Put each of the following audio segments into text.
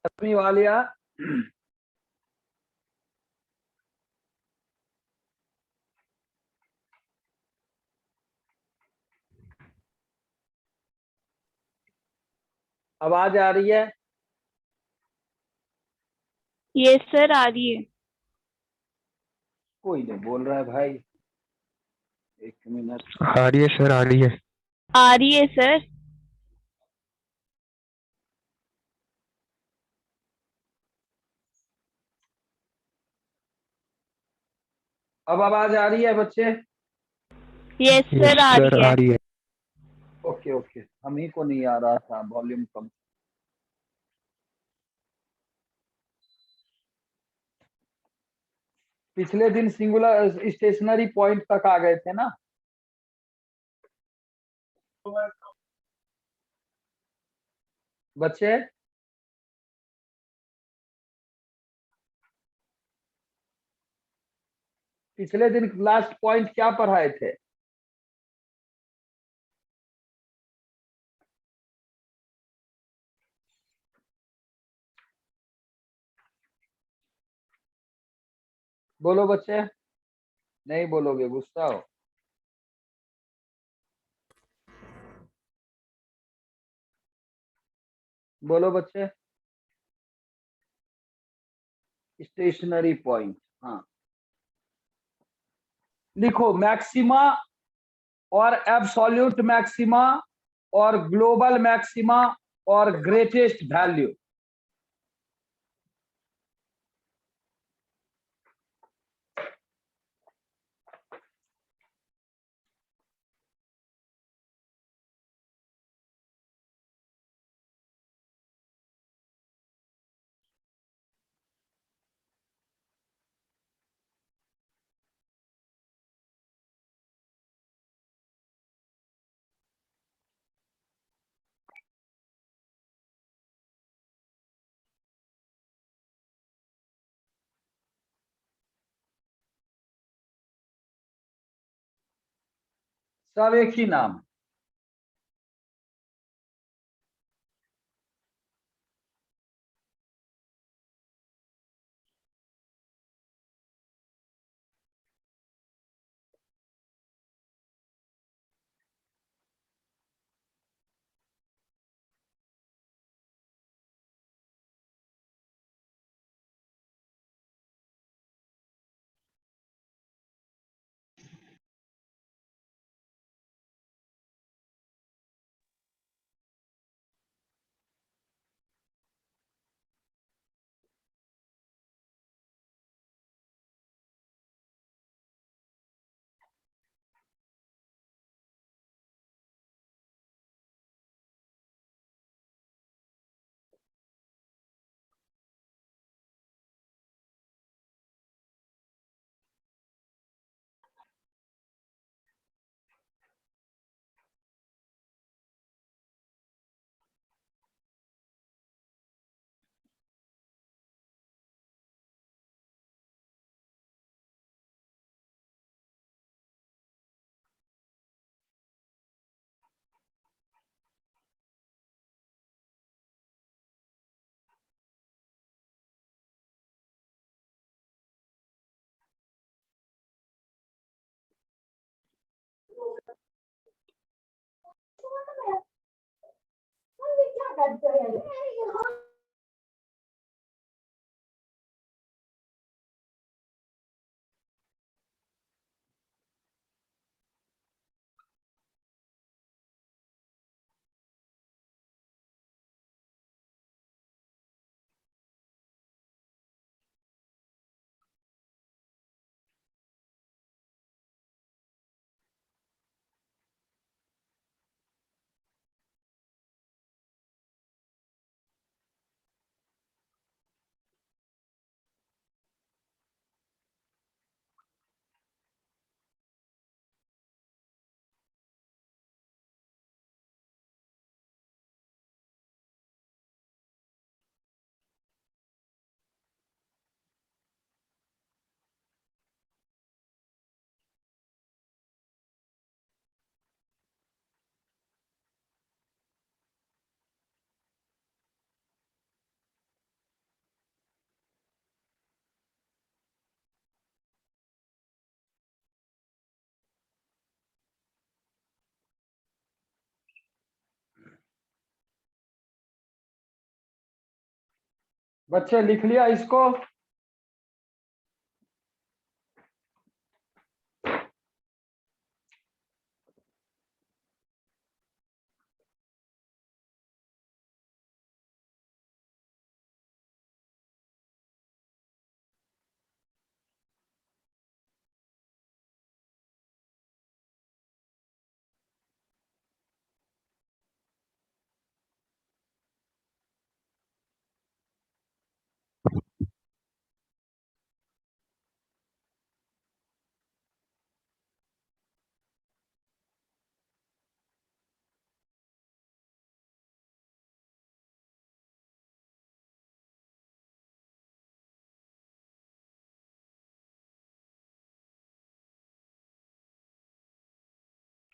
दसवीं वालिया आवाज आ रही है? यस सर, आ रही है। कोई नहीं बोल रहा है भाई। एक मिनट। आ रही है सर, आ रही है। आ रही है सर। अब आवाज आ रही है बच्चे? यस यस सर, आ सर, रही आ है। रही है। ओके ओके, हम ही को नहीं आ रहा था, वॉल्यूम कम। पिछले दिन सिंगुलर स्टेशनरी पॉइंट तक आ गए थे ना बच्चे? पिछले दिन लास्ट पॉइंट क्या पढ़ाए थे? बोलो बच्चे, नहीं बोलोगे, गुस्सा हो? बोलो बच्चे। स्टेशनरी पॉइंट, हाँ लिखो। मैक्सिमा और एब्सोल्यूट मैक्सिमा और ग्लोबल मैक्सिमा और ग्रेटेस्ट वैल्यू। सब एक ही नाम। बच्चे लिख लिया इसको?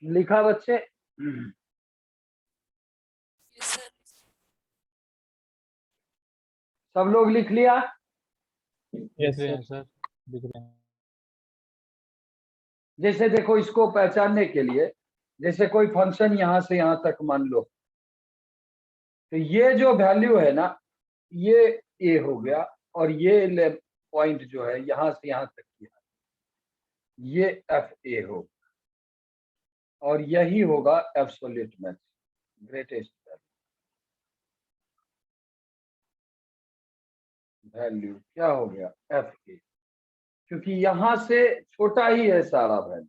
लिखा बच्चे? सब लोग लिख लिया? यस सर, लिख रहे हैं। जैसे देखो, इसको पहचानने के लिए, जैसे कोई फंक्शन यहां से यहां तक मान लो, तो ये जो वैल्यू है ना, ये ए हो गया, और ये पॉइंट जो है यहां से यहां तक किया, ये एफ ए हो, और यही होगा एब्सोल्यूट मैक्स, ग्रेटेस्ट वैल्यू। क्या हो गया? एफ ए, क्योंकि यहां से छोटा ही है सारा वैल्यू,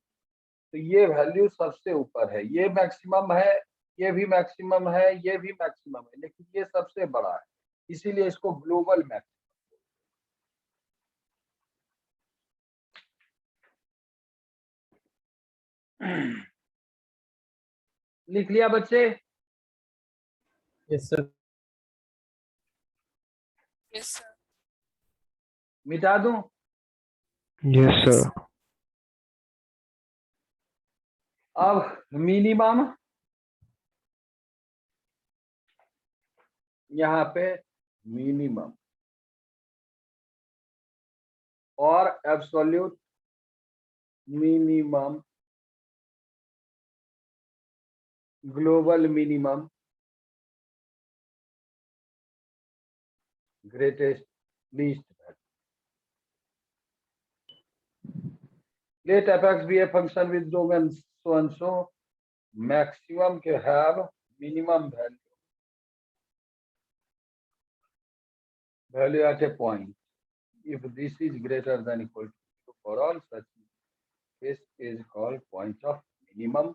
तो ये वैल्यू सबसे ऊपर है, ये मैक्सिमम है, ये भी मैक्सिमम है, ये भी मैक्सिमम है, लेकिन ये सबसे बड़ा है, इसीलिए इसको ग्लोबल मैक्सिमम। लिख लिया बच्चे? Yes sir. मिटा दूं? Yes sir. अब मिनिमम, यहाँ पे मिनिमम, और absolute minimum, global minimum, greatest least value. Let fx be a function with domain so and so, maximum can have minimum value at a point. If this is greater than equal to for all such case is called point of minimum,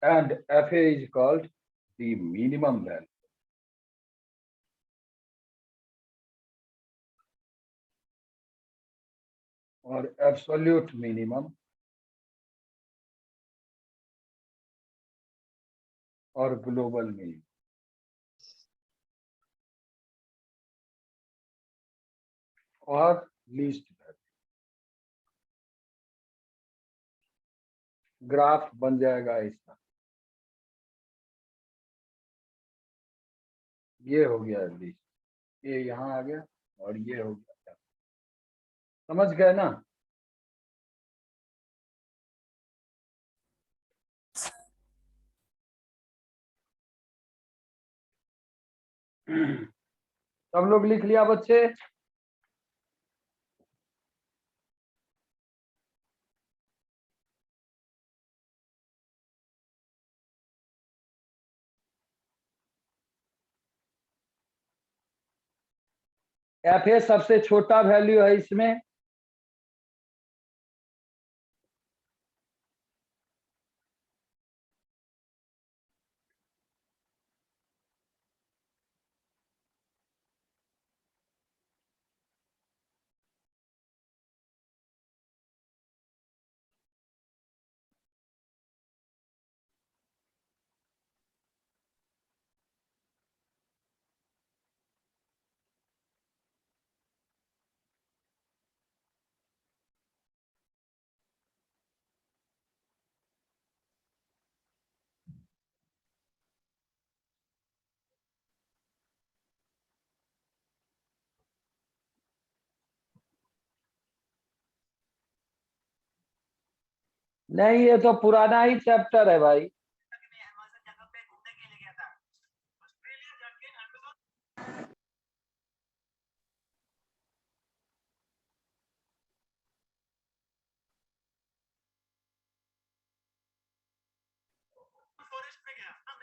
and fa is called the minimum value. Or absolute minimum और global minimum, और least value. Graph बन जाएगा ऐसा, ये हो गया least, ये यहाँ आ गया, और ये हो गया। समझ गए ना? सब लोग लिख लिया बच्चे? एफ ए सबसे छोटा वैल्यू है इसमें, नहीं ये तो पुराना ही चैप्टर है भाई।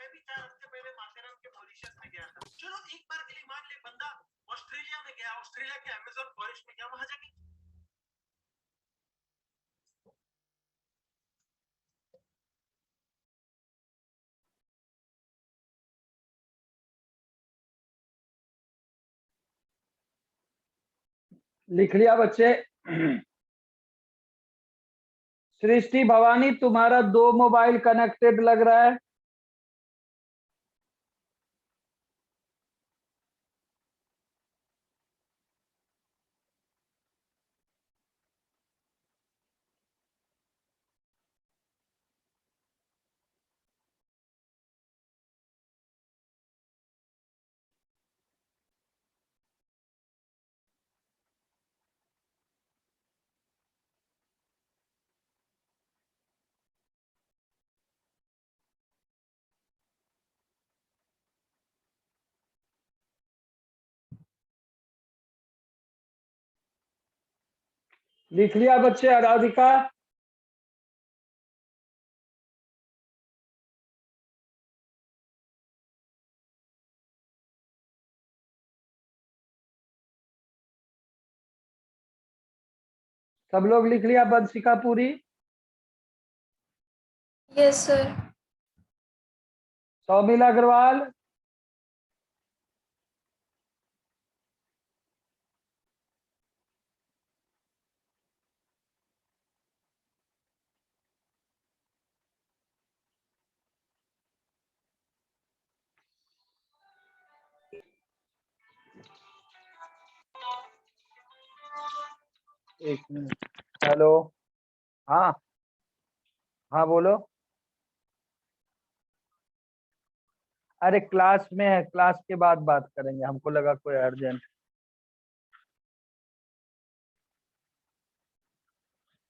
मैं भी 4 हफ्ते पहले माथेरान के मॉरिशस में गया था। चलो एक बार के लिए मान ले बंदा ऑस्ट्रेलिया में गया, ऑस्ट्रेलिया के अमेज़न फॉरेस्ट में गया, वहां जाके लिख लिया बच्चे? सृष्टि भवानी, तुम्हारा 2 मोबाइल कनेक्टेड लग रहा है। लिख लिया बच्चे? आराधिका, सब लोग लिख लिया? बंशिका पूरी, यस सर। सौमिला अग्रवाल, एक मिनट। हेलो, हाँ हाँ बोलो। अरे क्लास में है, क्लास के बाद बात करेंगे, हमको लगा कोई अर्जेंट।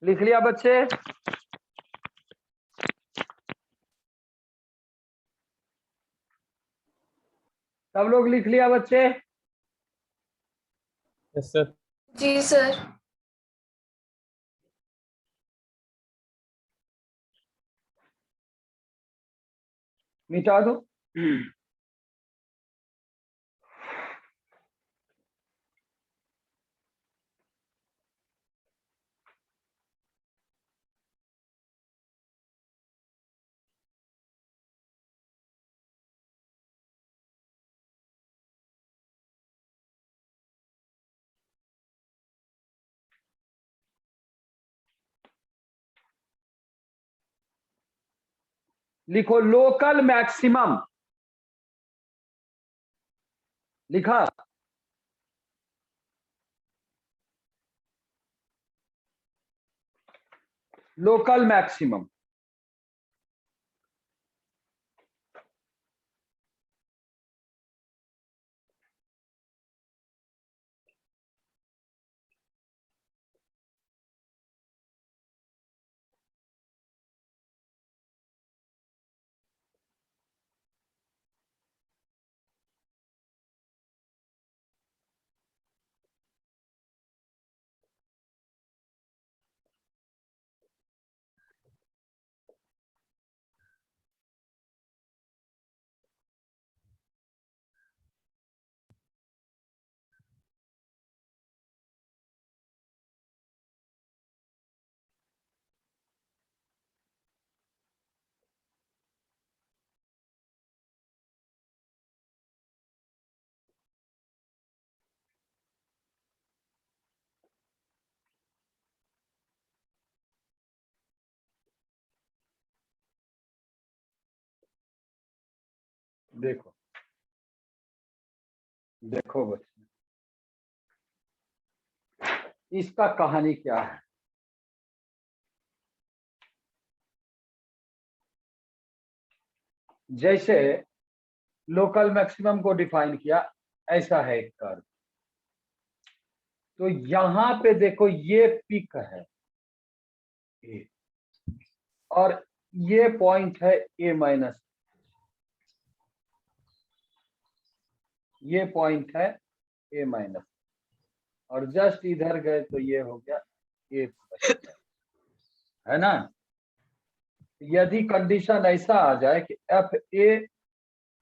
लिख लिया बच्चे? सब लोग लिख लिया बच्चे? Yes sir. जी सर। मिटा दो। लिखो लोकल मैक्सिमम। लिखा? Local maximum. देखो देखो बच्चे, इसका कहानी क्या है। जैसे लोकल मैक्सिमम को डिफाइन किया, ऐसा है एक कर्व। तो यहां पे देखो ये पिक है ए, और ये पॉइंट है ए माइनस, ये पॉइंट है ए माइनस, और जस्ट इधर गए तो ये हो गया ए प्लस, है ना। यदि कंडीशन ऐसा आ जाए कि F A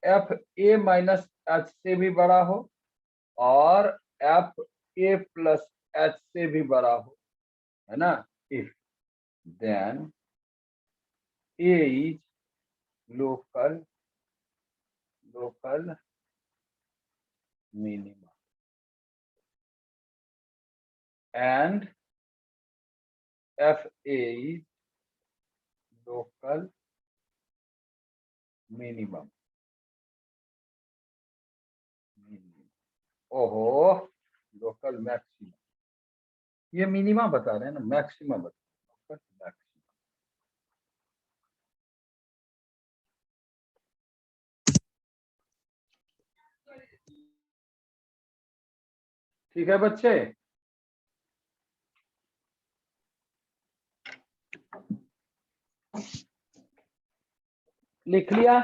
F A minus H से भी बड़ा हो और एफ ए प्लस एच से भी बड़ा हो, है ना। If then a is local minimum and f a is local minimum. ओहो, लोकल मैक्सिमम, ये मिनिमम बता रहे हैं ना, मैक्सिमम बता रहे हैं, मैक्सिमम। ठीक है बच्चे, लिख लिया।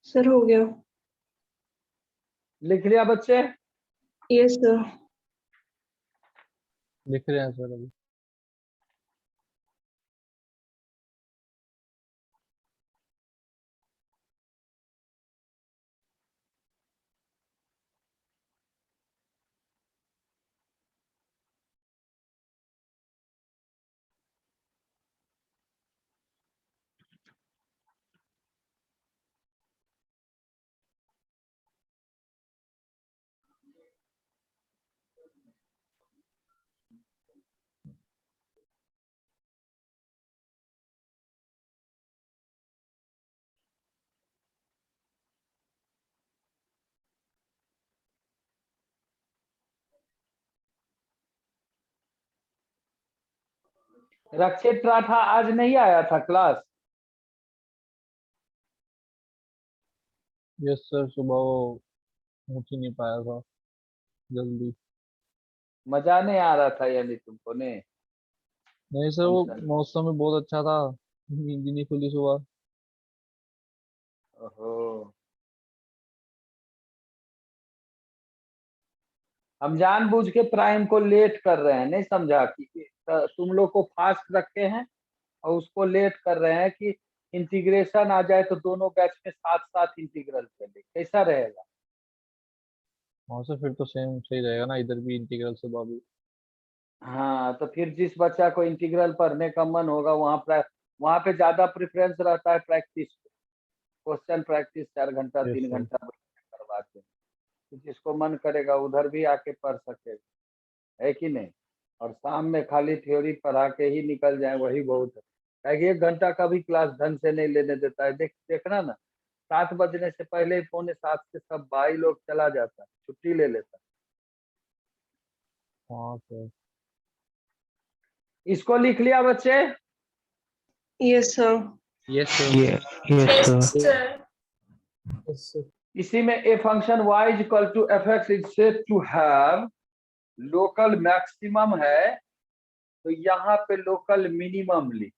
सर हो गया। लिख लिया बच्चे। Yes sir. लिख रहे हैं सर अभी। रक्षित राठा आज नहीं आया था क्लास? यस सर, सुबह वो पहुंच ही नहीं पाया था जल्दी। मजा नहीं आ रहा था यानी तुमको ने? नहीं सर, वो फंक्शन। मौसम भी बहुत अच्छा था, नींद ही नहीं खुली सुबह। ओहो, हम जानबूझ के प्राइम को लेट कर रहे हैं, नहीं समझा कि तुम लोग को फास्ट रखे हैं और उसको लेट कर रहे हैं कि इंटीग्रेशन आ जाए तो दोनों बैच में साथ साथ इंटीग्रल चले, कैसा रहेगा? हाँ सर, फिर तो सेम सही रहेगा ना, इधर भी इंटीग्रल सुबह भी। हाँ, तो फिर जिस बच्चा को इंटीग्रल पढ़ने का मन होगा वहाँ पे ज्यादा प्रेफरेंस रहता है प्रैक्टिस, क्वेश्चन प्रैक्टिस 4 घंटा यस 3 सर। घंटा करवाते हैं, तो जिसको मन करेगा उधर भी आके पढ़ सकेगा, है कि नहीं। और शाम में खाली थ्योरी पढ़ा के ही निकल जाए वही बहुत है, क्योंकि 1 घंटा का भी क्लास ढंग से नहीं लेने देता है। देखना ना, 7 बजने से पहले 6:45 से सब भाई लोग चला जाता है, छुट्टी ले लेता है। हाँ सर। इसको लिख लिया बच्चे? Yes sir. Yes sir. Yes, sir. Sir. इसी में a function y is equal to f x is said to have local maximum है, तो यहाँ पे लोकल मिनिमम लिख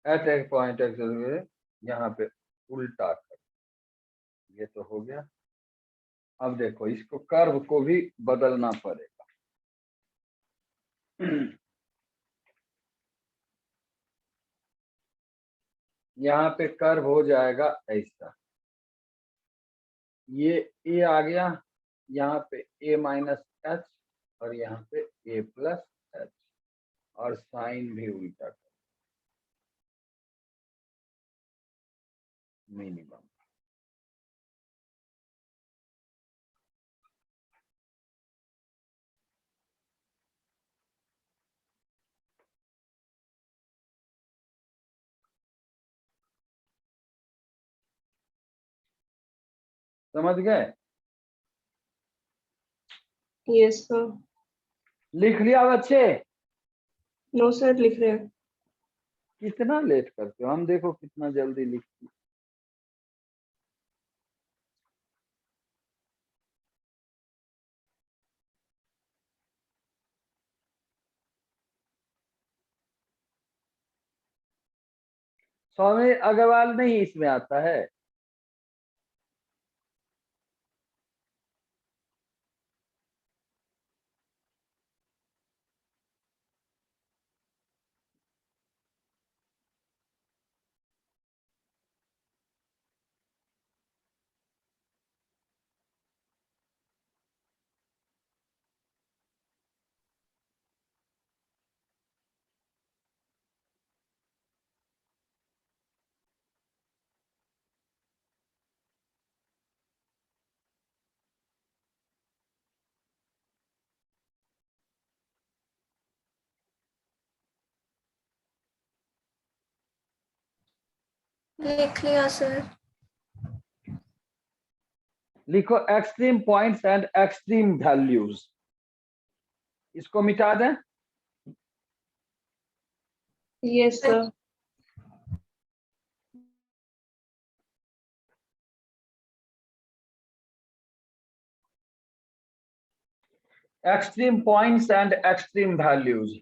एट ए पॉइंट एक्स, यहाँ पे उल्टा कर, ये तो हो गया। अब देखो इसको कर्व को भी बदलना पड़ेगा। यहाँ पे कर्व हो जाएगा ऐसा, ये ए आ गया, यहाँ पे ए माइनस एच और यहाँ पे ए प्लस एच, और साइन भी उल्टा कर, मिनिमम। समझ गए? Yes sir. लिख लिया बच्चे? नो सर, लिख रहे हैं। कितना लेट करते हो, हम देखो कितना जल्दी लिखती। स्वामी अग्रवाल नहीं इसमें आता है। लिख लिया सर। लिखो extreme points and extreme values, इसको मिटा दें। Yes, sir. Extreme points and extreme values.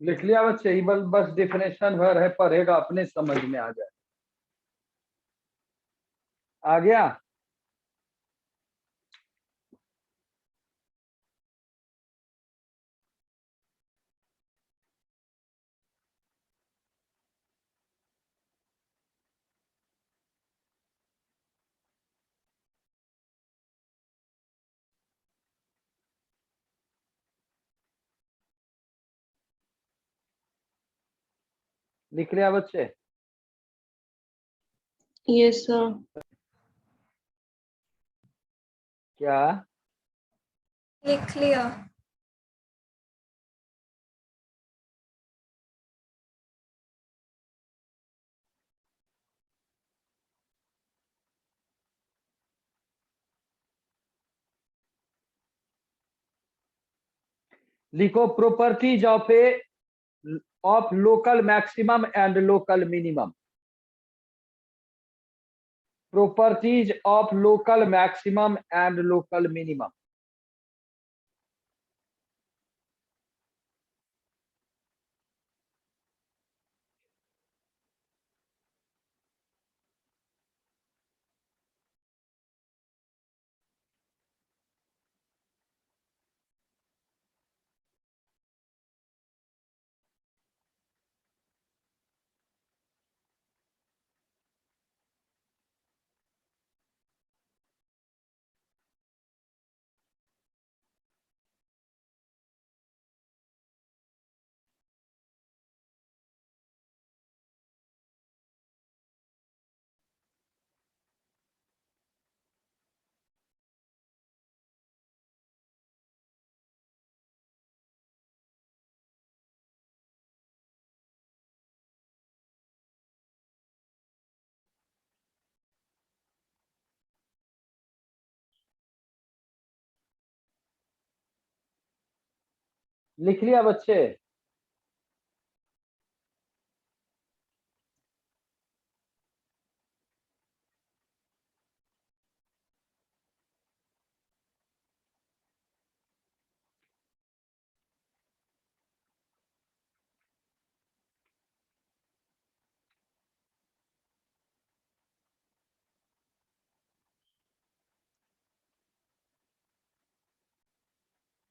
लिख लिया बच्चे, ये बस डिफिनेशन भर है, पढ़ेगा अपने समझ में आ जाए। आ गया। लिख लिया बच्चे। Yes, sir. क्या लिख लिया। लिखो properties of local maximum and local minimum. Properties of local maximum and local minimum. लिख लिया बच्चे?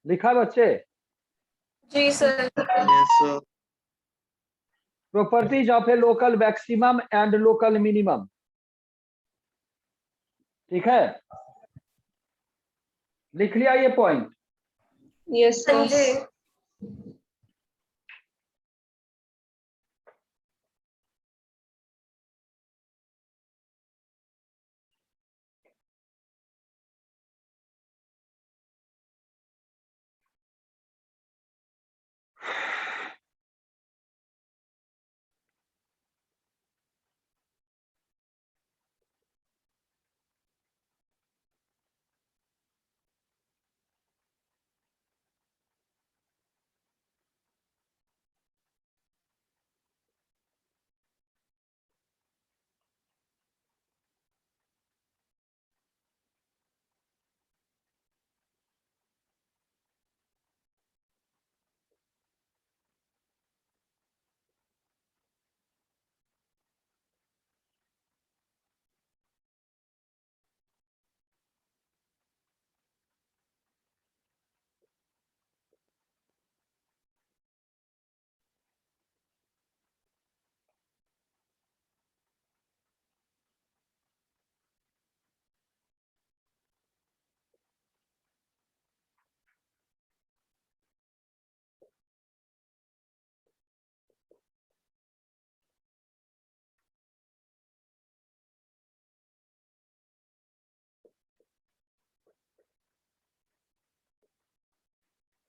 लिखा बच्चे? जी sir. Properties of a local maximum and local minimum. ठीक है, लिख लिया ये पॉइंट? Yes, हाँ sir. जी।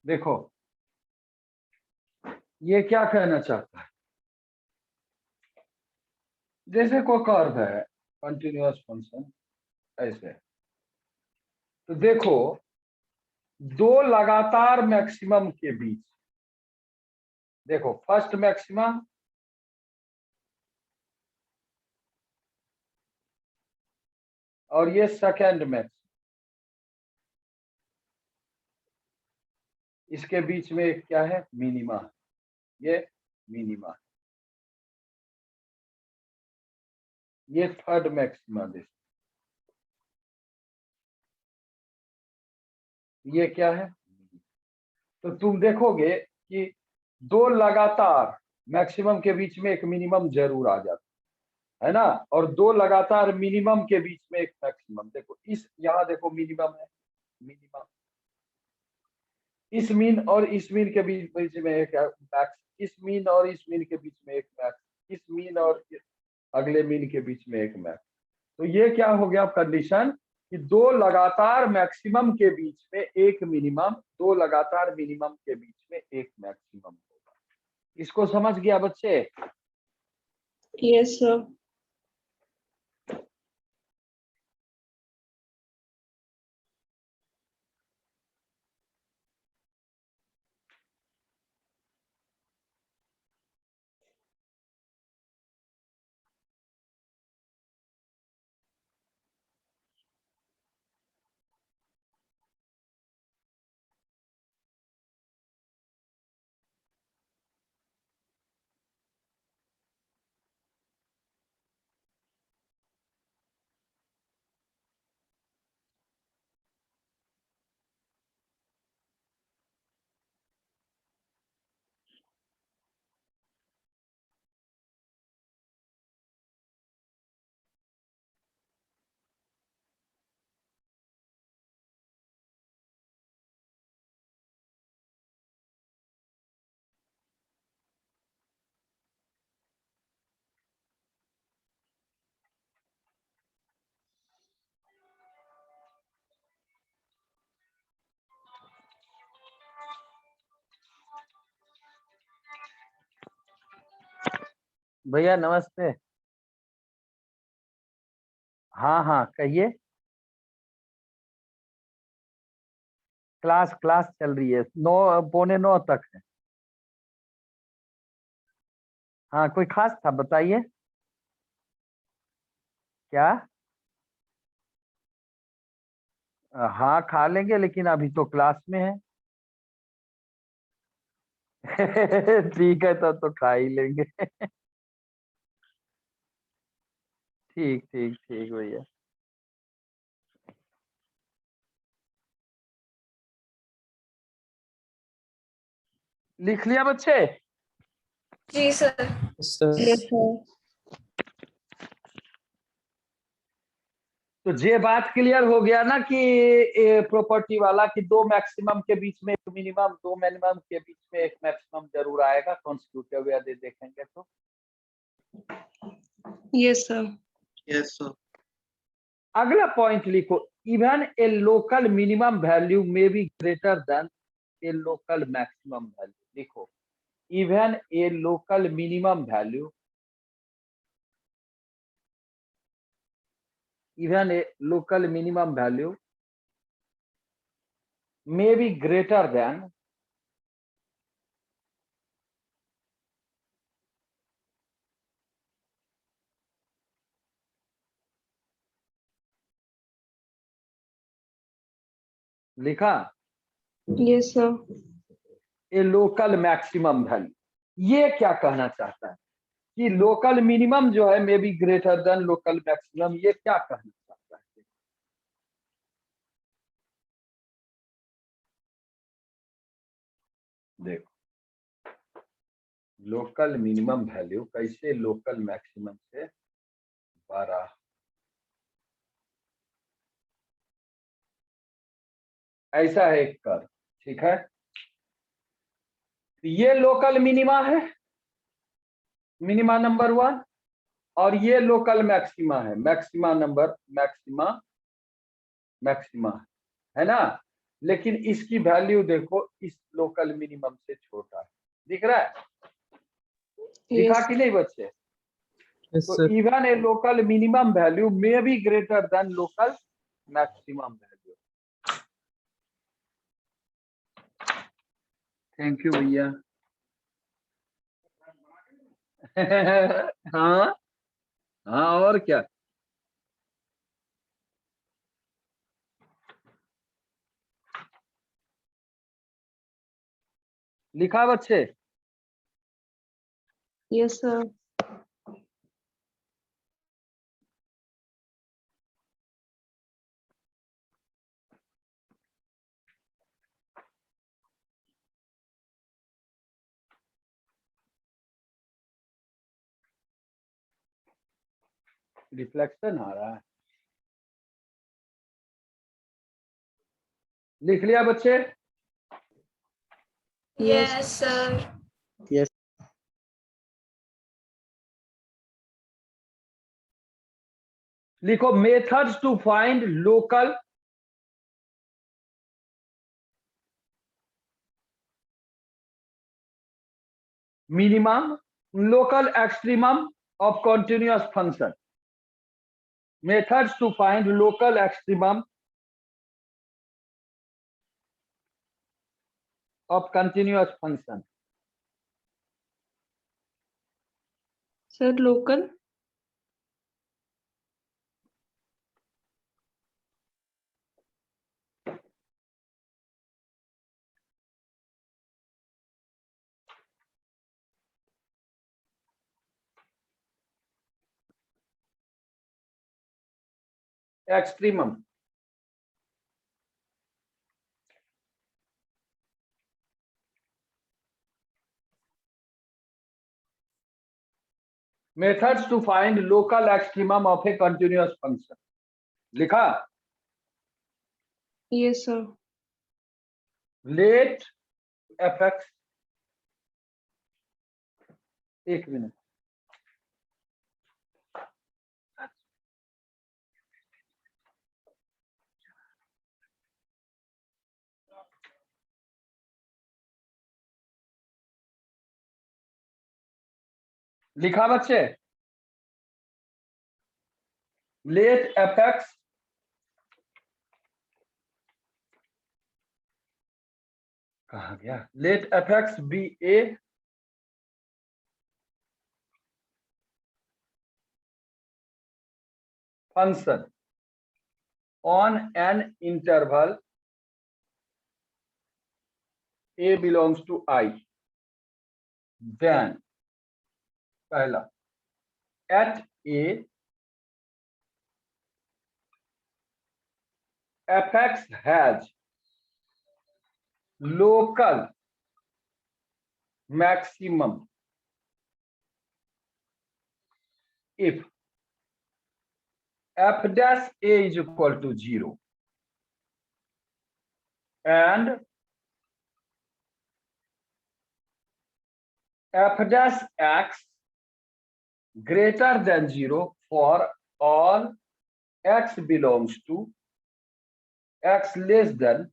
देखो ये क्या कहना चाहता है, जैसे कोई कर्व है कंटिन्यूअस फंक्शन ऐसे, तो देखो दो लगातार मैक्सिमम के बीच, देखो फर्स्ट मैक्सिमम और ये सेकंड मैक्सिमम, इसके बीच में एक क्या है, मिनिमा है, ये मिनिमा है, ये थर्ड मैक्सिमा देखो, ये क्या है। तो तुम देखोगे कि दो लगातार मैक्सिमम के बीच में एक मिनिमम जरूर आ जाता है ना, और दो लगातार मिनिमम के बीच में एक मैक्सिमम। देखो इस यहाँ देखो मिनिमम है, मिनिमम, इस मीन और इस मीन के बीच बीच में एक मैक्स, इस मीन और इस मीन के बीच में एक मैक्स, इस मीन और अगले मीन के बीच में एक मैक्स। तो ये क्या हो गया कंडीशन कि दो लगातार मैक्सिमम के बीच में एक मिनिमम, दो लगातार मिनिमम के बीच में एक मैक्सिमम होगा। इसको समझ गया बच्चे? Yes, sir. भैया नमस्ते। हाँ हाँ कहिए। क्लास क्लास चल रही है, 9:45 तक है। हाँ कोई खास था, बताइए क्या। हाँ खा लेंगे, लेकिन अभी तो क्लास में है। ठीक है, तब तो खा ही लेंगे। ठीक ठीक ठीक भैया। लिख लिया बच्चे? जी सर। Yes, sir. तो ये बात क्लियर हो गया ना कि प्रॉपर्टी वाला कि दो मैक्सिमम के बीच में एक मिनिमम, दो मिनिमम के बीच में एक मैक्सिमम जरूर आएगा कॉन्स्टिट्यूटिव यदि देखेंगे तो। Yes, sir. Yes sir. अगला पॉइंट लिखो, even a local minimum value may be greater than a local maximum value. लिखो, even a local minimum value, even a local minimum value may be greater than लिखा Yes, sir. ए local maximum value. ये क्या कहना चाहता है कि local minimum जो है मे be greater then local maximum, ये क्या कहना चाहता है। देखो, लोकल मिनिमम वैल्यू कैसे लोकल मैक्सिमम से बड़ा। ऐसा है एक कर, ठीक है। ये लोकल मिनिमा है, मिनिमा नंबर 1, और ये लोकल मैक्सिमा है, मैक्सिमा नंबर मैक्सिमा मैक्सिमा है ना। लेकिन इसकी वैल्यू देखो इस लोकल मिनिमम से छोटा है, दिख रहा है, दिखा Yes. कि नहीं बच्चे। यस तो sir. Even a local minimum value may be greater then local maximum value. Thank you भैया। हाँ हाँ, और क्या। लिखा बच्चे? Yes, sir. रिफ्लेक्शन आ रहा है। लिख लिया बच्चे? Yes sir. लिखो, methods to find local minimum, local extremum of continuous function. Methods to find local extremum of continuous function. Sir, local. Extremum, methods to find local extremum of a continuous function. लिखा? Yes, sir. Let एफ(x), एक minute, लिखा बच्चे? Let एफ(x) कहा गया, let f x be a function on an interval a belongs to I, then पहला at a fx has local maximum if f dash a is equal to 0 and f dash x greater than 0 for all x belongs to x less than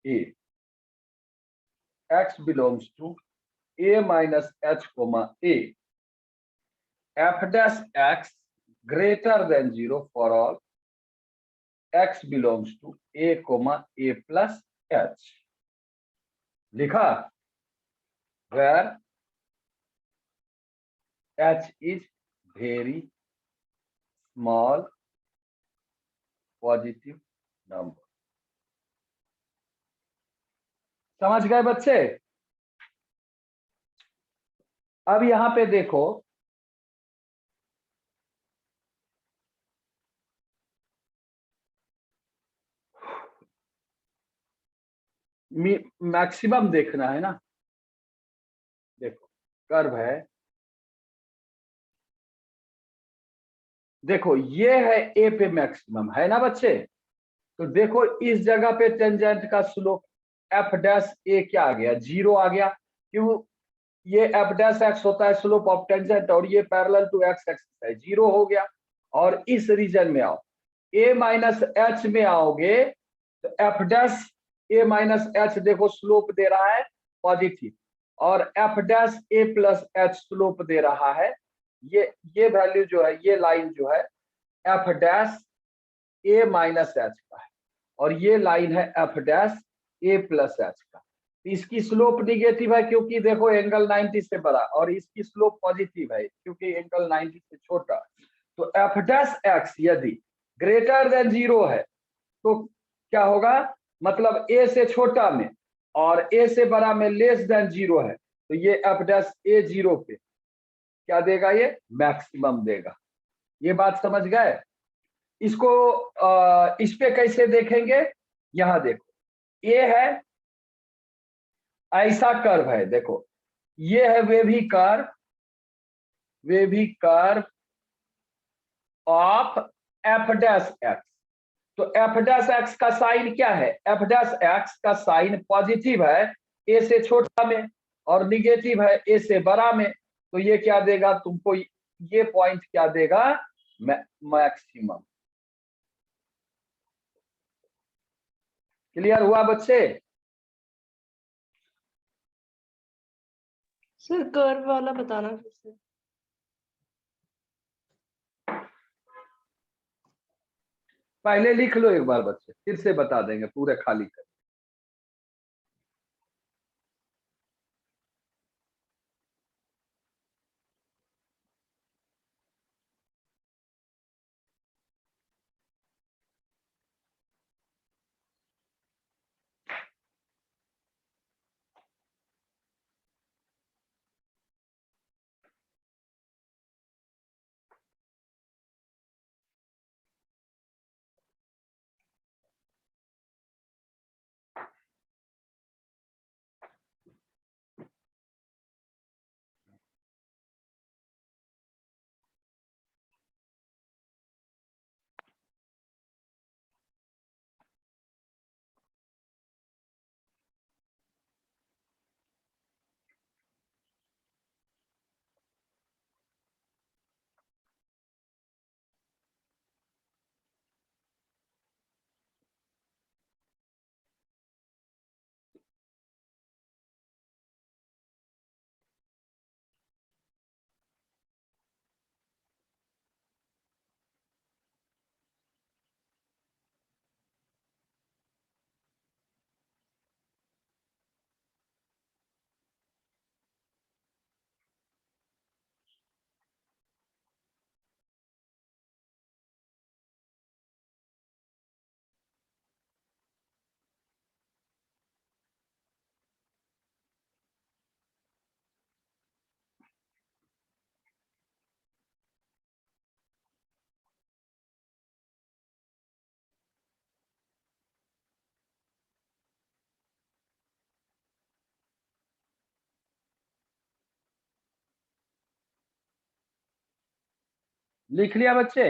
a. X belongs to a minus h comma a. F dash x greater than 0 for all x belongs to a comma a plus h. लिखा, where h is very small positive number. समझ गए बच्चे? अब यहां पे देखो, maximum देखना है ना। देखो कर्व है, देखो ये है ए पे मैक्सिमम है ना बच्चे। तो देखो इस जगह पे टेंजेंट का स्लोप एफ डैश ए क्या आ गया, 0 आ गया। क्यों? ये एफ डैश एक्स होता है स्लोप ऑफ टेंजेंट और ये पैरेलल टू एक्स एक्सिस है, 0 हो गया। और इस रीजन में आओ, ए माइनस एच में आओगे तो F dash a minus H देखो स्लोप दे रहा है पॉजिटिव, और f dash a plus H slope दे रहा है। ये वैल्यू जो है, ये लाइन जो है F dash a minus H का है, और ये लाइन है F dash a plus H का। इसकी स्लोप निगेटिव है क्योंकि देखो एंगल 90 से बड़ा, और इसकी स्लोप पॉजिटिव है क्योंकि एंगल 90 से छोटा। तो एफ डैश एक्स यदि ग्रेटर देन 0 है तो क्या होगा, मतलब ए से छोटा में और ए से बड़ा में लेस देन 0 है, तो ये एफ डैश ए 0 पे क्या देगा, ये मैक्सिमम देगा। ये बात समझ गए? इसको इस पे कैसे देखेंगे, यहां देखो ये है, ऐसा कर्व है, देखो ये है wavy curve of F dash x. तो एफ डैश एक्स का साइन क्या है, एफ डैश एक्स का साइन पॉजिटिव है ए से छोटा में और निगेटिव है ए से बड़ा में। तो ये क्या देगा तुमको, ये पॉइंट क्या देगा, मैक्सिमम। क्लियर हुआ बच्चे? सर कर्व वाला बताना फिर से। पहले लिख लो एक बार बच्चे, फिर से बता देंगे पूरे खाली कर। लिख लिया बच्चे?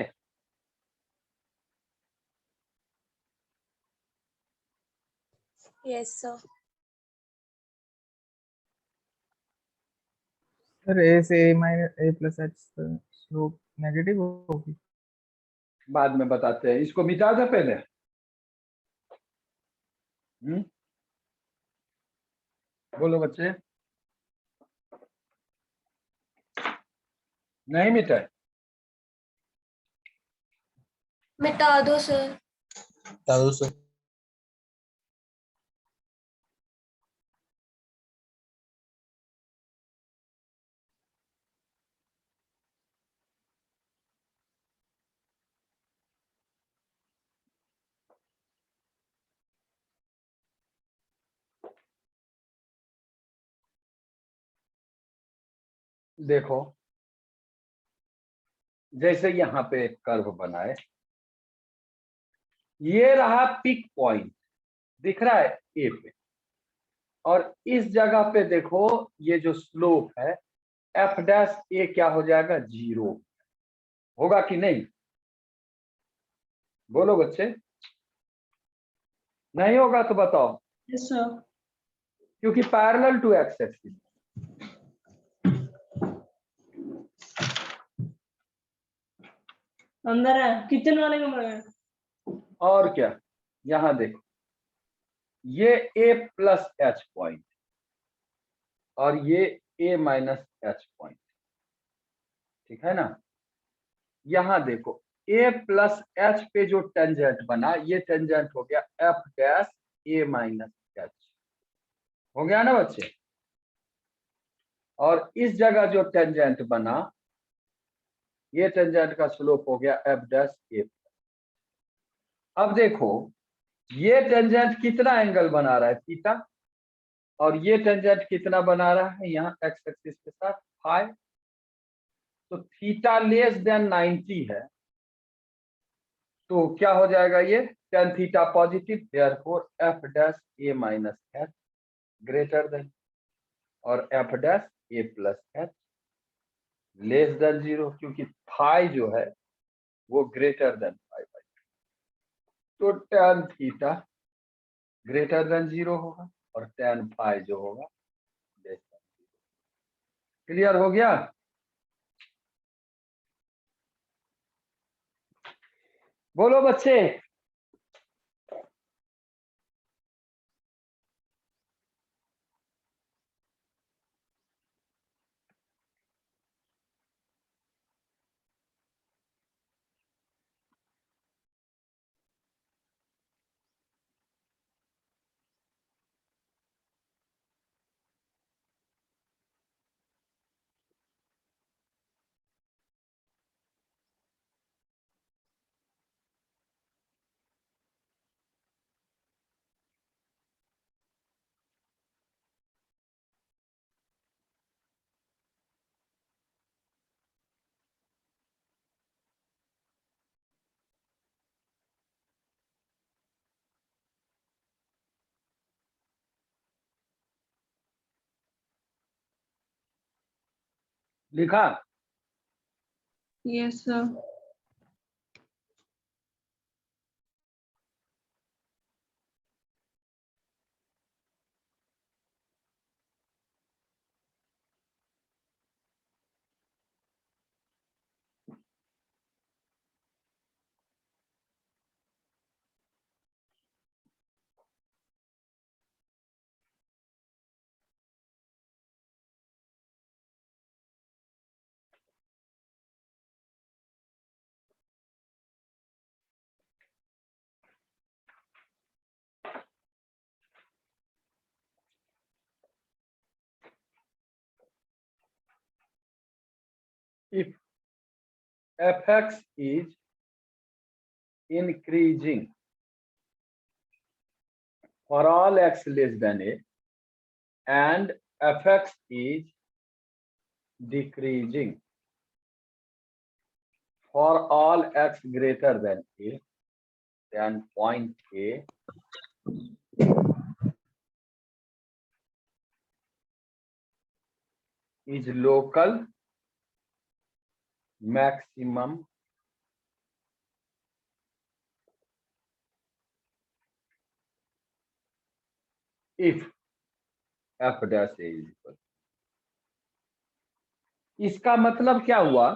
Yes, sir. सर ए से ए माइनस ए प्लस एच स्लोप नेगेटिव होगी। बाद में बताते हैं, इसको मिटा दे पहले। बोलो बच्चे। नहीं मिटा? मिटा दो सर। दादू सर। देखो, जैसे यहाँ पे एक कर्व बनाए, ये रहा पिक पॉइंट, दिख रहा है ए पे, और इस जगह पे देखो ये जो स्लोप है एफ डैश ए क्या हो जाएगा? 0 होगा कि नहीं? बोलो बच्चे। नहीं होगा तो बताओ। Yes, sir. क्योंकि पैरेलल टू एक्स एक्सिस। अंदर है, किचन वाले कमरे में। और क्या, यहां देखो, ये ए प्लस एच पॉइंट और ये ए माइनस एच पॉइंट, ठीक है ना? यहां देखो ए प्लस एच पे जो टेंजेंट बना, ये टेंजेंट हो गया F dash a minus H, हो गया ना बच्चे? और इस जगह जो टेंजेंट बना, ये टेंजेंट का स्लोप हो गया एफ डैश ए। अब देखो, ये टेंजेंट कितना एंगल बना रहा है? थीटा। और ये टेंजेंट कितना बना रहा है यहाँ एक्स एक्सिस के साथ? फाई। तो थीटा लेस देन 90 है, तो क्या हो जाएगा? ये tan theta positive, therefore f dash a minus h greater than, और f dash a plus h less than 0, क्योंकि फाई जो है वो ग्रेटर देन फाई बाई। तो tan थीटा ग्रेटर देन 0 होगा और tan फाई जो होगा लेस देन 0। क्लियर हो गया? बोलो बच्चे। लिखा? Yes, sir. If fx is increasing for all x less than a and fx is decreasing for all x greater than a, then point A is local maximum if F dash A is equal, इसका मतलब क्या हुआ,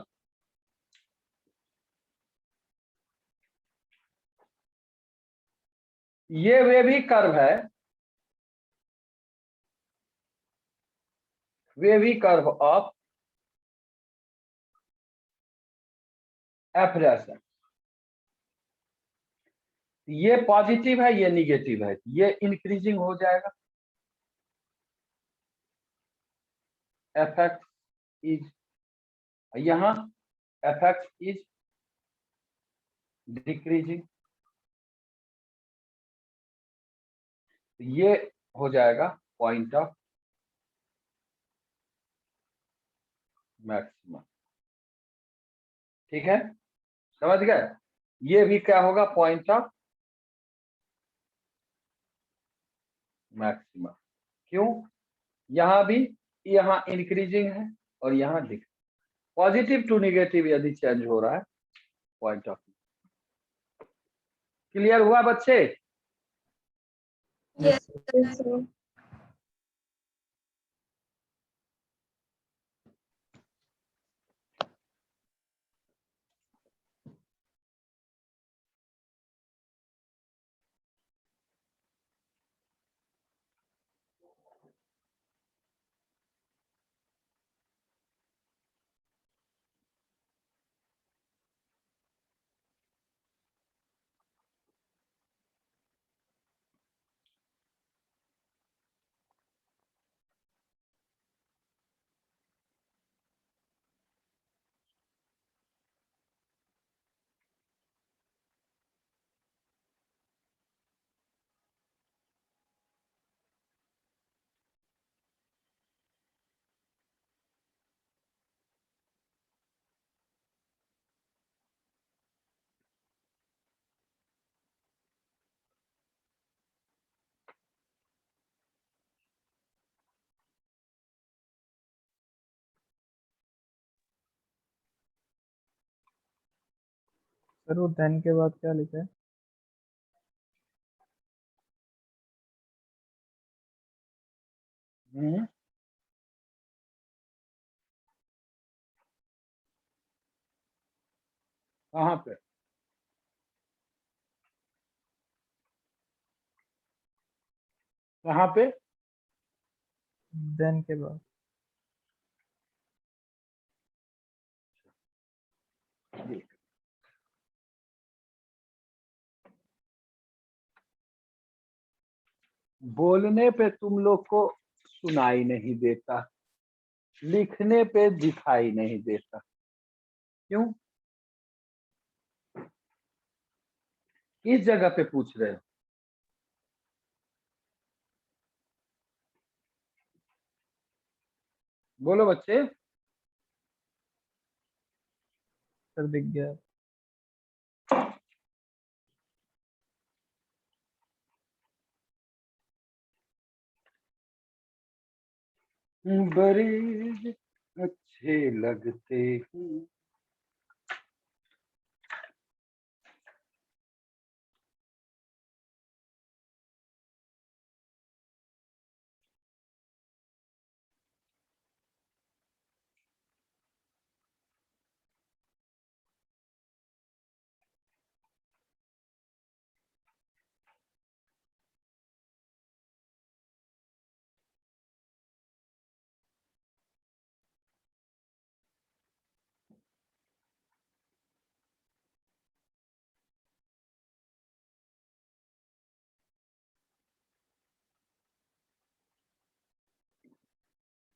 ये वे भी curve है, वे भी curve of F dash है। ये पॉजिटिव है, ये निगेटिव है, ये इंक्रीजिंग हो जाएगा, एफ एक्स इज, यहां एफ एक्स इज डिक्रीजिंग, ये हो जाएगा पॉइंट ऑफ मैक्सिमम। ठीक है, समझ गए, ये भी क्या होगा, पॉइंट ऑफ मैक्सिमम। क्यों, यहां भी, यहां इंक्रीजिंग है और यहां डिक्रीजिंग, पॉजिटिव टू निगेटिव यदि चेंज हो रहा है, पॉइंट ऑफ। क्लियर हुआ बच्चे? Yes, Yes, sir. सर वो देन के बाद क्या लिखा है? कहाँ पे, कहाँ पे? देन के बाद। बोलने पे तुम लोग को सुनाई नहीं देता, लिखने पे दिखाई नहीं देता, क्यों, किस जगह पे पूछ रहे हो? बोलो बच्चे। सर दिख गया। बड़े अच्छे लगते हैं।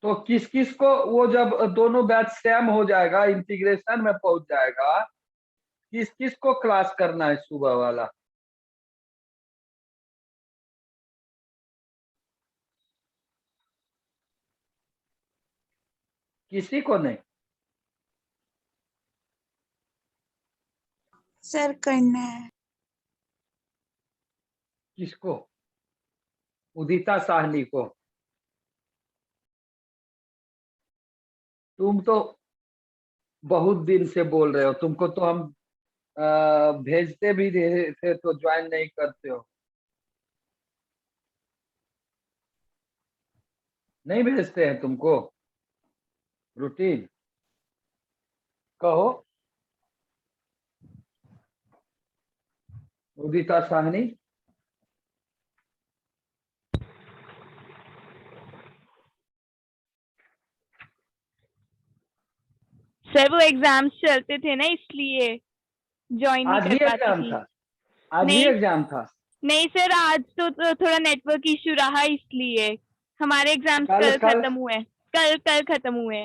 तो किस किस को, वो जब दोनों बैच सेम हो जाएगा, इंटीग्रेशन में पहुंच जाएगा, किस किस को क्लास करना है सुबह वाला? किसी को नहीं? सर करना है। किसको? उदिता साहनी को? तुम तो बहुत दिन से बोल रहे हो, तुमको तो हम भेजते भी थे तो ज्वाइन नहीं करते हो। नहीं भेजते हैं तुमको रूटीन? कहो उदिता साहनी। सर वो एग्जाम्स चलते थे ना, इसलिए ज्वाइन नहीं आज भी कर पाती एग्जाम थी। था? आज भी नहीं एग्जाम था? नहीं सर, आज तो थोड़ा नेटवर्क इशू रहा, इसलिए हमारे एग्जाम्स कल कल कल खत्म हुए। कल कल खत्म हुए।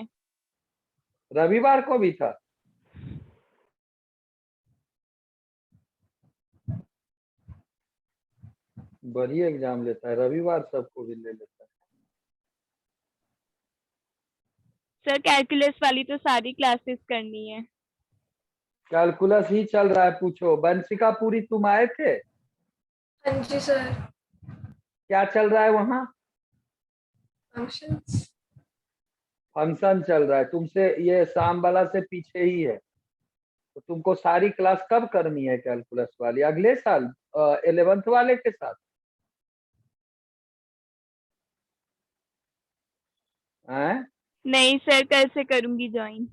रविवार को भी था? बढ़िया एग्जाम लेता है, रविवार सबको भी ले लेता है। सर कैलकुलस वाली तो सारी क्लासेस करनी है। कैलकुलस ही चल रहा है। पूछो वंशिकापुरी, तुम आए थे? हाँ जी सर। क्या चल रहा है वहाँ? फंक्शंस। फंक्शन चल रहा है। तुमसे ये शाम वाला से पीछे ही है। तो तुमको सारी क्लास कब करनी है कैलकुलस वाली? अगले साल 11th वाले के साथ? हैं? नहीं सर, कल से करूंगी ज्वाइन।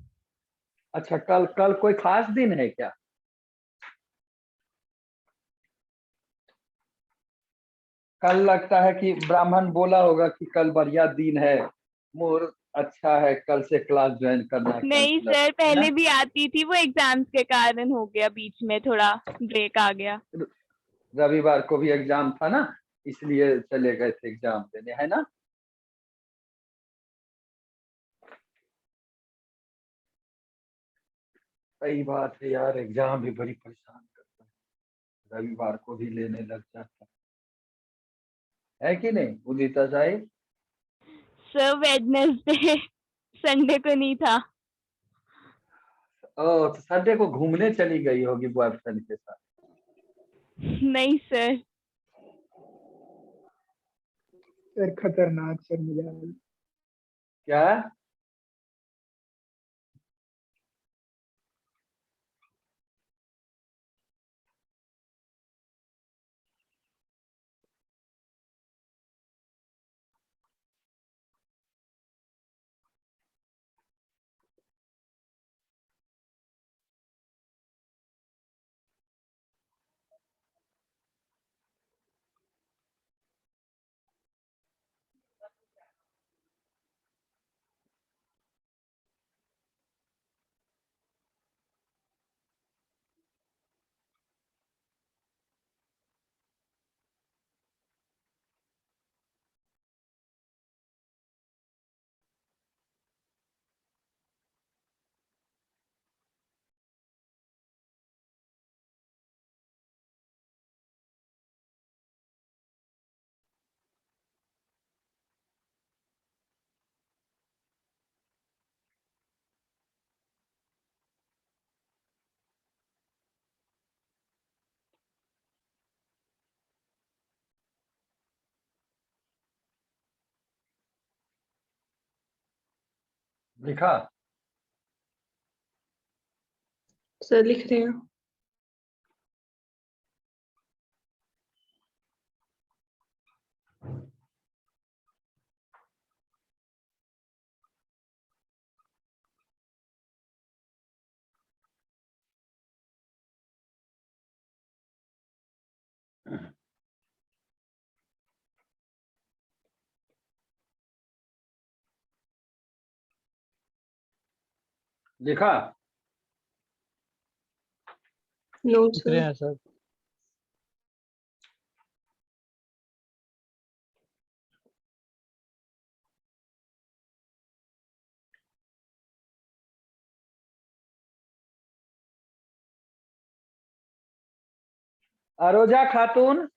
अच्छा, कल कल कोई खास दिन है क्या? कल लगता है कि ब्राह्मण बोला होगा कि कल बढ़िया दिन है, मुहूर्त अच्छा है, कल से क्लास ज्वाइन करना है नहीं कैलकुलस, सर, है ना? पहले भी आती थी, वो एग्जाम्स के कारण हो गया, बीच में थोड़ा ब्रेक आ गया। रविवार को भी एग्जाम था ना, इसलिए चले गए थे एग्जाम देने, है ना? सही बात है यार, एग्जाम भी बड़ी परेशान करता है, रविवार को भी लेने लग जाता है कि नहीं उदिता साहिब? सर वेडनेसडे संडे को नहीं था। तो संडे को घूमने चली गई होगी बॉयफ्रेंड के साथ? नहीं सर। सर खतरनाक सर मिजाज। क्या? लिखा? सर लिख रहे हैं। लिखा? नो लिख रहे सर। हैं सर। अरोजा खातून?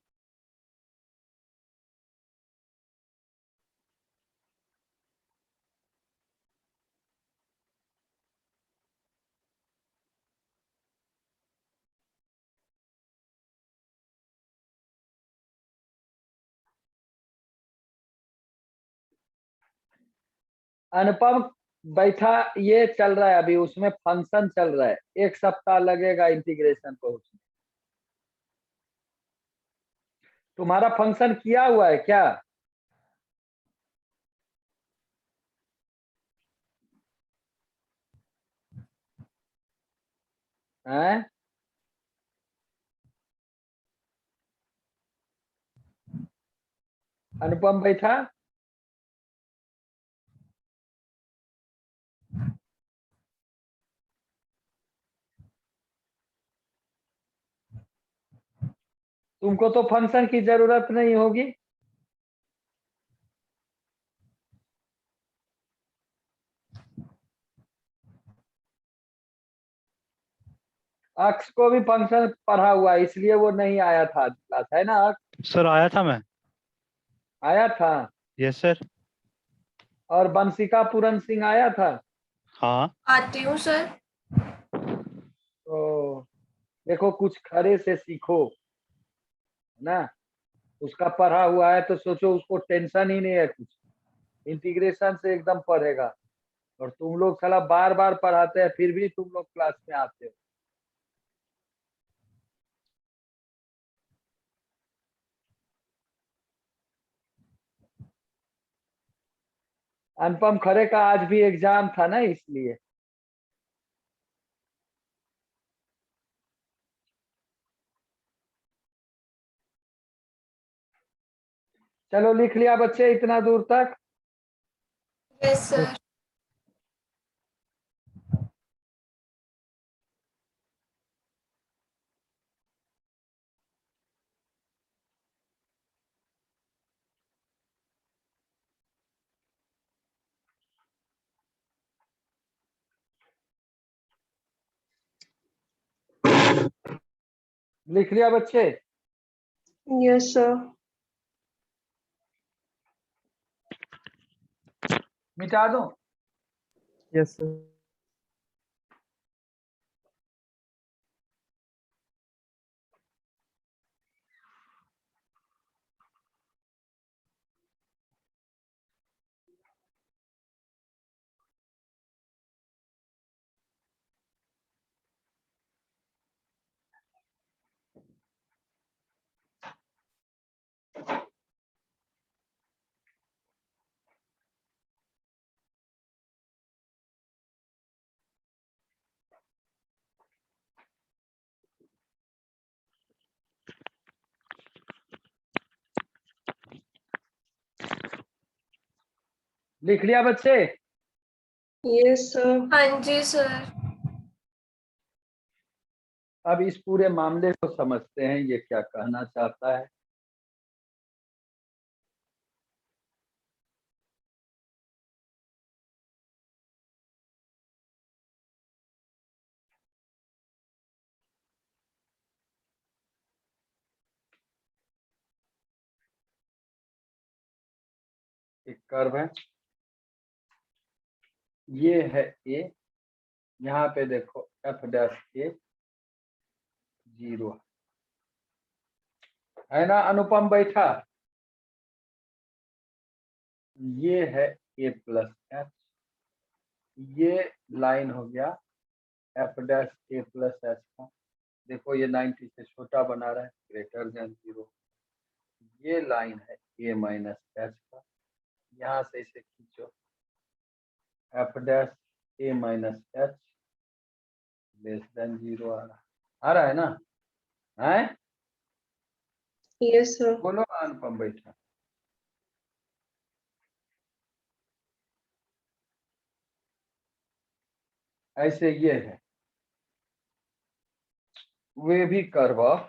अनुपम बैठा, ये चल रहा है अभी, उसमें फंक्शन चल रहा है, 1 सप्ताह लगेगा इंटीग्रेशन को उसमें। तुम्हारा फंक्शन किया हुआ है क्या? हैं? अनुपम बैठा? तुमको तो फंक्शन की जरूरत नहीं होगी। अक्ष को भी फंक्शन पढ़ा हुआ है, इसलिए वो नहीं आया था आज क्लास, है ना अक्ष? सर आया था मैं। आया था। Yes sir. और बंशिका पूरन सिंह आया था। हाँ आती हूँ सर। तो देखो कुछ खरे से सीखो, है ना। उसका पढ़ा हुआ है तो सोचो उसको टेंशन ही नहीं है कुछ, इंटीग्रेशन से एकदम पढ़ेगा। और तुम लोग साला बार बार पढ़ाते हैं फिर भी तुम लोग क्लास में आते हो। अनुपम खरे का आज भी एग्जाम था ना, इसलिए। चलो लिख लिया बच्चे इतना दूर तक? Yes sir. लिख लिया बच्चे? Yes, sir. मिटा दो? Yes, sir. लिख लिया बच्चे? Yes, sir. हाँ जी सर। अब इस पूरे मामले को समझते हैं, ये क्या कहना चाहता है। एक कर्व है, ये है ए, यहाँ पे देखो एफ डैश ए 0 है ना। अनुपम बैठा? ये है ए प्लस एच, ये लाइन हो गया F dash a plus H का। देखो ये 90 से छोटा बना रहा है, ग्रेटर देन 0। ये लाइन है ए माइनस एच का, यहाँ से इसे खींचो, F dash a minus H less than 0 आ रहा है ना? है? Yes, sir. बोलो अनुपम बैठा। ऐसे ये है, वे भी कर्व ऑफ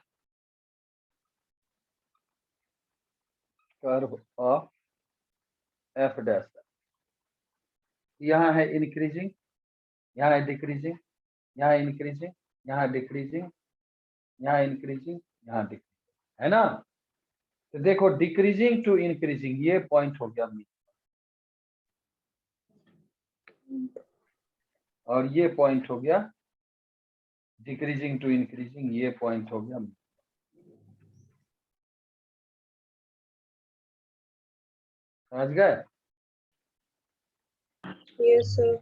एफ डैश। यहाँ है इंक्रीजिंग, यहाँ है डिक्रीजिंग, यहाँ इंक्रीजिंग, यहाँ डिक्रीजिंग, यहाँ इंक्रीजिंग, यहाँ डिक्रीजिंग, है ना। तो देखो डिक्रीजिंग टू इंक्रीजिंग ये पॉइंट हो गया मिड, और ये पॉइंट हो गया डिक्रीजिंग टू इंक्रीजिंग, ये पॉइंट हो गया मिड। समझ गए? Yes, sir.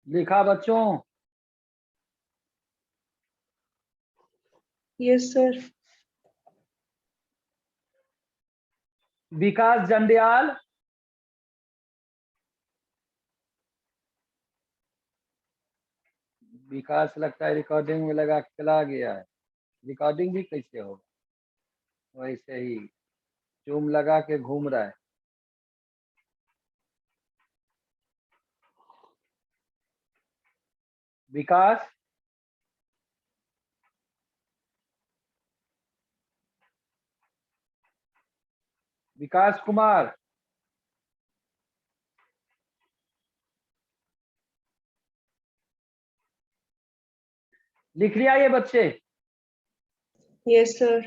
लिखा बच्चों? Yes, sir. विकास जंडियाल, विकास लगता है रिकॉर्डिंग में लगा के चला गया है। रिकॉर्डिंग भी कैसे होगा? वैसे ही जूम लगा के घूम रहा है। विकास, विकास कुमार, लिख लिया ये बच्चे? Yes, sir.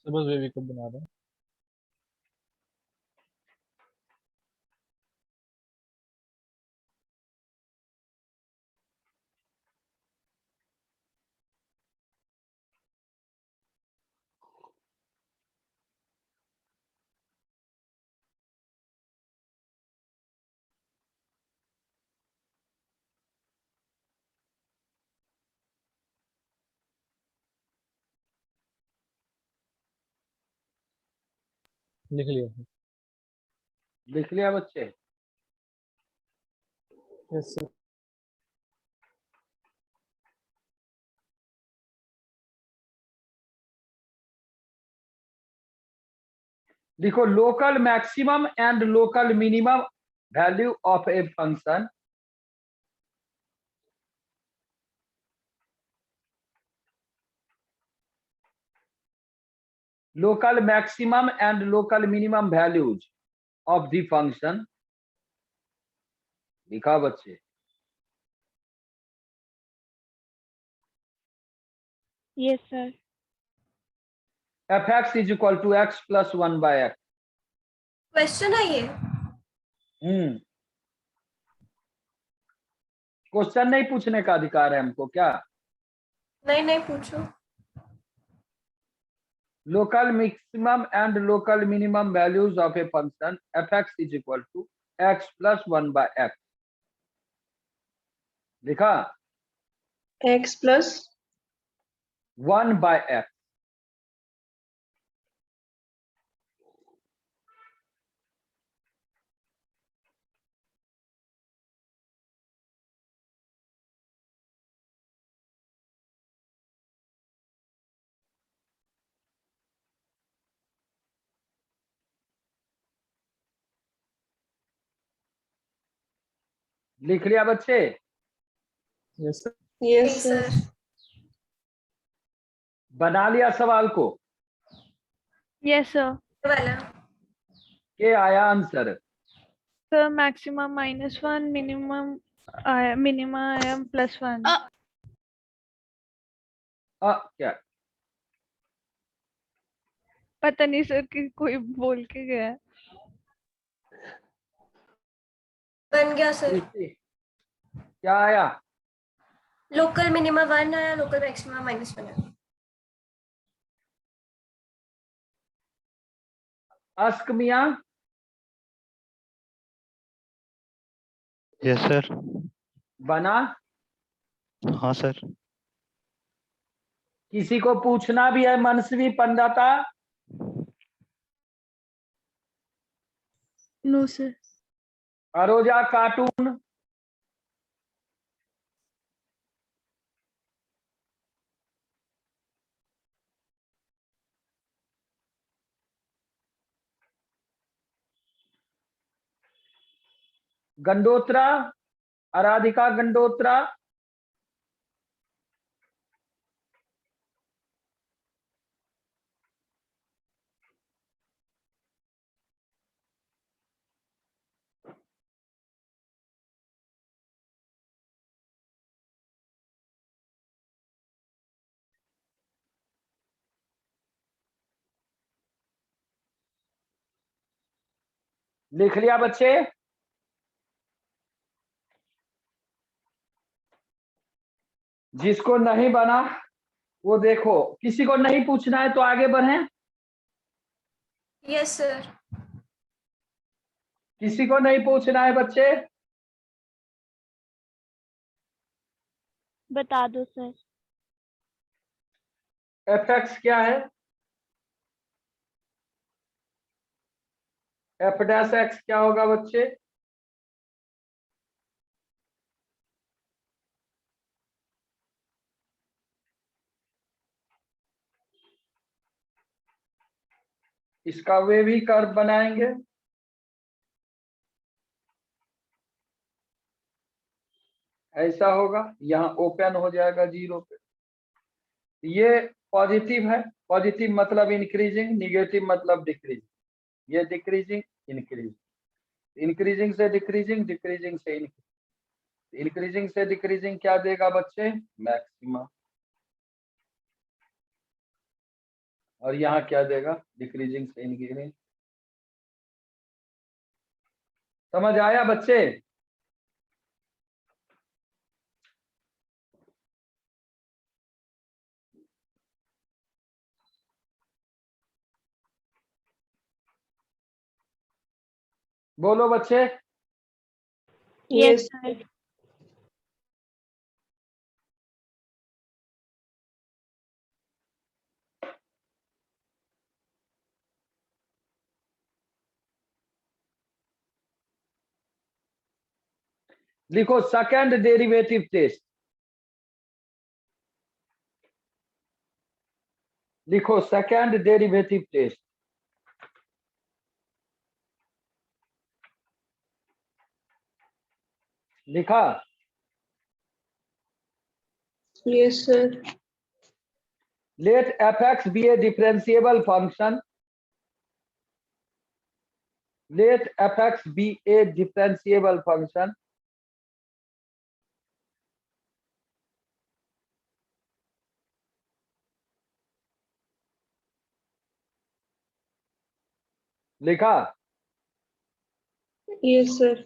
तो बस बेबी को बना रहे हैं। लिख लिया। लिख लिया बच्चे? Yes, sir. लिखो local maximum and local minimum value of a function local maximum and local minimum values of the function। लिखा बच्चे? Yes, sir. fx is equal to x plus 1 by x। Question है ये? Question नहीं पूछने का अधिकार है हमको क्या? नहीं नहीं पूछो। Local maximum and local minimum values of a function fx is equal to x plus 1 by x। लिखा? X plus 1 by x। लिख लिया बच्चे? Yes, sir. yes, ठीक sir. सर। बना लिया सवाल को? Yes, sir. वाला के आया answer? Sir, maximum -1, minimum minima I am +1. क्या? पता नहीं सर कि कोई बोल के गया है। बन गया सर। क्या आया? लोकल मिनिमम 1 है, लोकल मैक्सिमम -1 है। अस्क मिया? Yes sir. बना? हाँ सर। किसी को पूछना भी है मनस्वी पंडाता? No, sir. अरोजा कार्टून? गंडोत्रा? आराधिका गंडोत्रा? लिख लिया बच्चे? जिसको नहीं बना वो देखो, किसी को नहीं पूछना है तो आगे बढ़ें। Yes sir. किसी को नहीं पूछना है बच्चे? बता दो सर। fx क्या है? f डैश x क्या होगा बच्चे? इसका वे भी कर्व बनाएंगे। ऐसा होगा, यहाँ ओपन हो जाएगा 0 पे। ये पॉजिटिव है, पॉजिटिव मतलब इंक्रीजिंग, निगेटिव मतलब डिक्रीजिंग। ये डिक्रीजिंग, इंक्रीजिंग, इंक्रीजिंग से डिक्रीजिंग, डिक्रीजिंग से इंक्रीजिंग, इंक्रीजिंग से डिक्रीजिंग क्या देगा बच्चे? मैक्सिमा। और यहाँ क्या देगा? डिक्रीजिंग से इंक्रीजिंग। समझ आया बच्चे? बोलो बच्चे। Yes Yes. सर। लिखो सेकंड डेरिवेटिव टेस्ट। लिखो सेकंड डेरिवेटिव टेस्ट। लिखा? Yes, sir. Let fx be a differentiable function. Let fx be a differentiable function. लिखा? Yes, sir.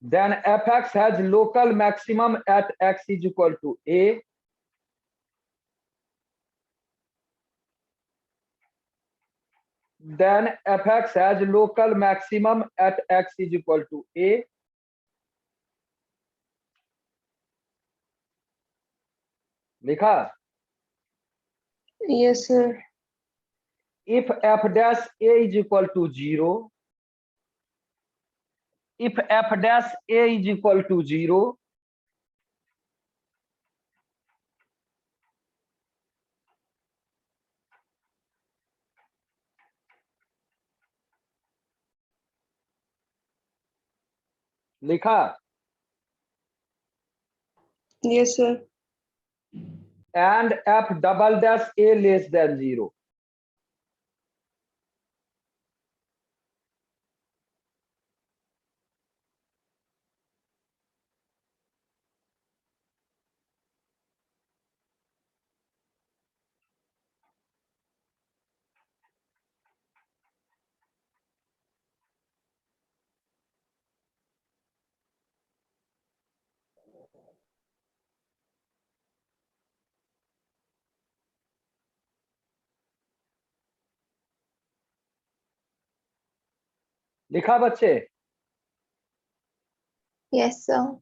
Then fx has local maximum at x is equal to a. Then fx has local maximum at x is equal to a. लिखा? Yes, sir. If f dash a is equal to 0, if f dash a is equal to 0, लिखा? Yes, sir. And f double dash a less than 0. लिखा बच्चे? Yes, sir.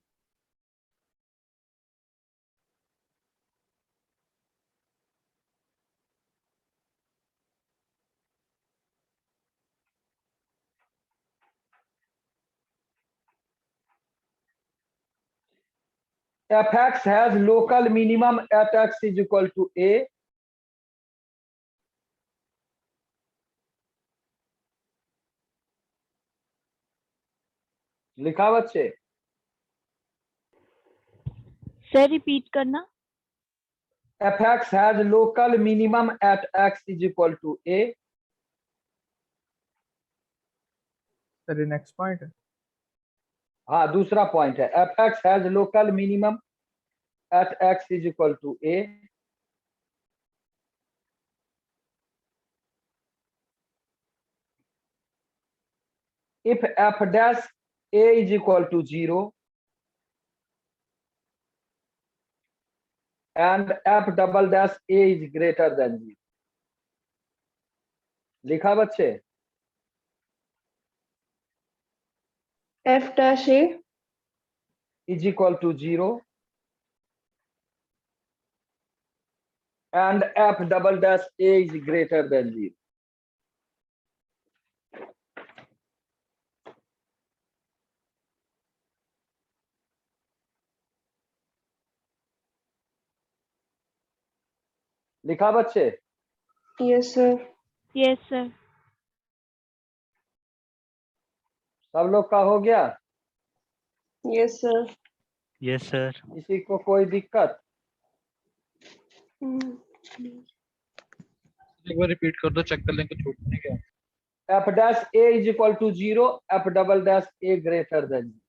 fx has local minimum at x is equal to a. लिखा बच्चे? Sir repeat करना। fx has local minimum at x is equal to a. Sir ये next point है। हाँ, दूसरा point है। fx has local minimum at x is equal to a. If f dash a is equal to 0 and f double dash a is greater than 0. लिखा बच्चे? F dash A is equal to 0 and F double dash A is greater than 0. लिखा बच्चे? yes sir Yes, sir. सब लोग का हो गया? yes sir Yes, sir. किसी को कोई दिक्कत? Hmm. एक बार रिपीट कर दो, चेक कर लें कि छूट नहीं गया। F dash A is equal to 0, F double dash A greater than 0.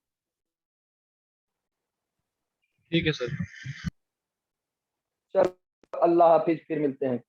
ठीक है सर। चलो अल्लाह हाफिज, फिर मिलते हैं।